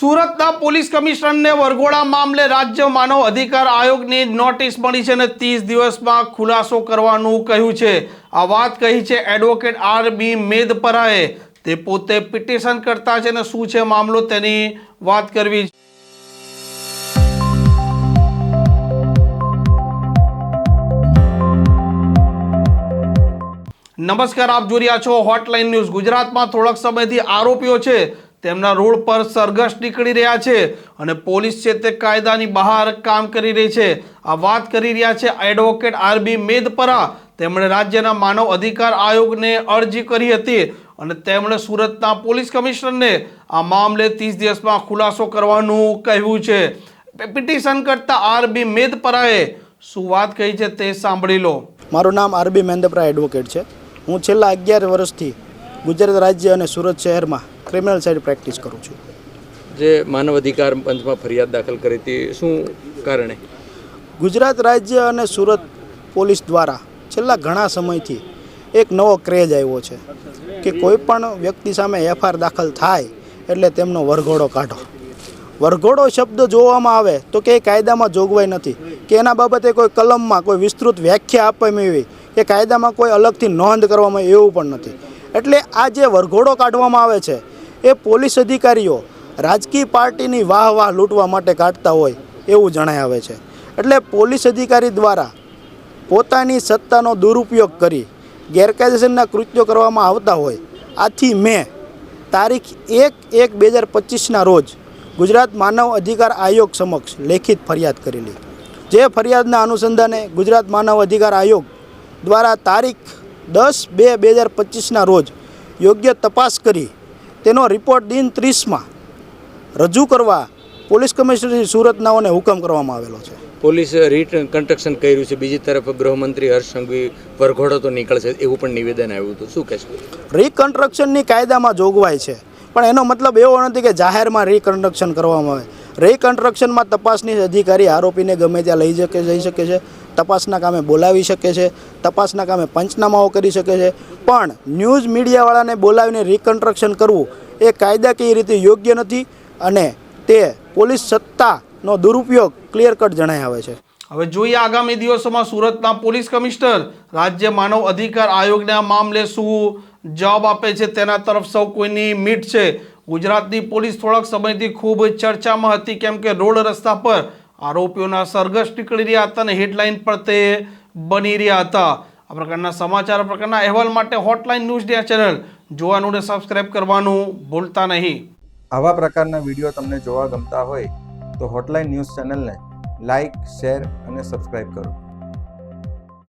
સુરતના પોલીસ કમિશનરને વરઘોડા મામલે રાજ્ય માનવ અધિકાર આયોગની નોટિસ મળી છે અને 30 દિવસમાં ખુલાસો કરવાનું કહ્યું છે। આ વાત કહી છે એડવોકેટ આર.બી. મેદપરાએ। તે પોતે પિટિશન કરતા છે અને શું છે મામલો તેની વાત કરવી। નમસ્કાર, આપ જોઈ રહ્યા છો હોટલાઇન ન્યૂઝ। ગુજરાતમાં થોડાક સમયથી આરોપીઓ છે તેમના રોડ પર સરઘસ નીકળી રહ્યા છે અને પોલીસ છે તે કાયદાની બહાર કામ કરી રહી છે। આ વાત કરી રહ્યા છે એડવોકેટ આર.બી. મેદપરા। તેમણે રાજ્યના માનવ અધિકાર આયોગને અરજી કરી હતી અને તેમણે સુરતના પોલીસ કમિશનરને આ મામલે 30 દિવસમાં ખુલાસો કરવાનું કહ્યું છે। પિટિશન કરતા આર.બી. મેદપરાએ શું વાત કહી છે તે સાંભળી લો। મારું નામ આર.બી. મેદપરા એડવોકેટ છે। હું છેલ્લા 11 વર્ષથી ગુજરાત રાજ્ય અને સુરત શહેરમાં ક્રિમિનલ સાઇડ પ્રેક્ટિસ કરું છું। જે માનવ અધિકાર પંચમાં ફરિયાદ દાખલ કરી હતી, શું કારણે? ગુજરાત રાજ્ય અને સુરત પોલીસ દ્વારા છેલ્લા ઘણા સમયથી એક નવો ક્રેઝ આવ્યો છે કે કોઈ પણ વ્યક્તિ સામે એફઆઈઆર દાખલ થાય એટલે તેમનો વરઘોડો કાઢો। વરઘોડો શબ્દ જોવામાં આવે તો કે કાયદામાં જોગવાઈ નથી કે એના બાબતે કોઈ કલમમાં કોઈ વિસ્તૃત વ્યાખ્યા આપવામાં આવી કે કાયદામાં કોઈ અલગથી નોંધ કરવામાં આવે એવું પણ નથી। એટલે આ જે વરઘોડો કાઢવામાં આવે છે એ પોલીસ અધિકારીઓ રાજકીય પાર્ટીની વાહ લૂંટવા માટે કાઢતા હોય એવું જણાય આવે છે। એટલે પોલીસ અધિકારી દ્વારા પોતાની સત્તાનો દુરુપયોગ કરી ગેરકાયદેસરના કૃત્યો કરવામાં આવતા હોય। આથી મેં તારીખ 1/1/2025ના રોજ ગુજરાત માનવ અધિકાર આયોગ સમક્ષ લેખિત ફરિયાદ કરેલી। જે ફરિયાદના અનુસંધાને ગુજરાત માનવ અધિકાર આયોગ દ્વારા તારીખ 10/2/2025ના રોજ યોગ્ય તપાસ કરી તેનો રિપોર્ટ દિન 30માં રજૂ કરવા પોલીસ કમિશનર સુરતનાઓને હુકમ કરવામાં આવેલો છે। પોલીસે રીકન્સ્ટ્રક્શન કર્યું છે, બીજી તરફ ગૃહમંત્રી હર્ષ સંઘવી વરઘોડો તો નીકળશે એવું પણ નિવેદન આવ્યું હતું, શું કહેશો? રીકન્સ્ટ્રક્શનની કાયદામાં જોગવાઈ છે પણ એનો મતલબ એવો નથી કે જાહેરમાં રીકન્સ્ટ્રક્શન કરવામાં આવે। રીકન્સ્ટ્રક્શનમાં તપાસની અધિકારી આરોપીને ગમે ત્યાં જઈ શકે છે, તપાસના કામે બોલાવી શકે છે, તપાસના કામે પંચનામાઓ કરી શકે છે, પણ ન્યૂઝ મીડિયાવાળાને બોલાવીને રીકન્સ્ટ્રક્શન કરવું એ કાયદાકીય રીતે યોગ્ય નથી અને તે પોલીસ સત્તાનો દુરુપયોગ ક્લિયર કટ જણાય આવે છે। હવે જોઈએ આગામી દિવસોમાં સુરતના પોલીસ કમિશનર રાજ્ય માનવ અધિકાર આયોગને આ મામલે શું જવાબ આપે છે તેના તરફ સૌ કોઈની મીટ છે। ગુજરાતની પોલીસ થોડાક સમયથી ખૂબ ચર્ચામાં હતી કેમ કે રોડ રસ્તા પર આરોપીઓના સરઘસ નીકળી રહ્યા હતા અને હેડલાઇન પર તે બની રહ્યા હતા। આ પ્રકારના સમાચાર, આ પ્રકારના અહેવાલ માટે હોટલાઇન ન્યૂઝ ચેનલ જોવાનું અને સબસ્ક્રાઇબ કરવાનું ભૂલતા નહીં। આવા પ્રકારના વિડીયો તમને જોવા ગમતા હોય તો હોટલાઇન ન્યૂઝ ચેનલને લાઇક, શેર અને સબસ્ક્રાઇબ કરો।